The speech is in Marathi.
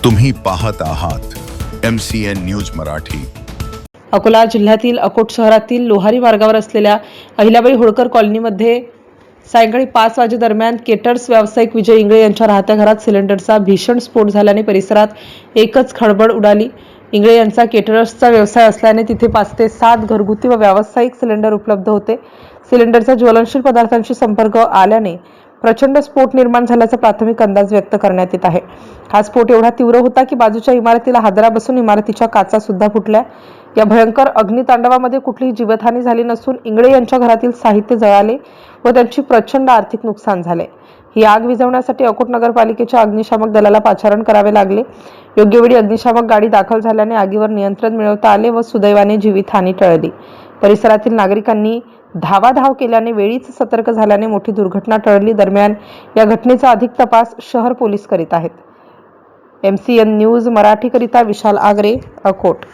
तुम्ही पाहत आहात MCN न्यूज मराठी। अकोला जिल्ह्यातील अकोट शहरातील लोहारी मार्गावर असलेल्या अहिल्याबाई होळकर कॉलनीमध्ये सायंकाळी 5 वाजेदरम्यान केटर्स व्यावसायिक विजय इंगळे यांच्या राहत्या घरात सिलेंडरचा भीषण स्फोट झाल्याने परिसरात एकच खळबळ उडाली। इंगळे यांचा केटर्सचा व्यवसाय असल्याने तिथे 5 ते 7 घरगुती व व्यावसायिक सिलेंडर उपलब्ध होते। सिलेंडरचा ज्वलनशील पदार्थांशी संपर्क आल्याने प्रचंड स्फोट निर्माण झाल्याचा प्राथमिक अंदाज व्यक्त करण्यात येत आहे। हा स्फोट एवढा तीव्र होता की बाजूच्या इमारतीला हादरा बसून इमारतीच्या काचा सुद्धा फुटल्या। या भयंकर अग्नितांडवामध्ये कुठलीही जीवितहानी झाली नसून इंगळे यांच्या घरातील साहित्य जळाले व त्यांची प्रचंड आर्थिक नुकसान झाले। ही आग विझवण्यासाठी अकोट नगरपालिकेच्या अग्निशामक दलाला पाचारण करावे लागले। योग्य वेळी अग्निशामक गाडी दाखल झाल्याने आगीवर नियंत्रण मिळवता आले व सुदैवाने जीवितहानी टळली। परिसरातील नागरिकांनी धावाधाव केल्याने वेळीच सतर्क झाल्याने मोठी दुर्घटना टळली। दरम्यान या घटनेचा अधिक तपास शहर पोलीस करीत आहेत। MCN न्यूज मराठीकरिता विशाल आगरे, अकोट।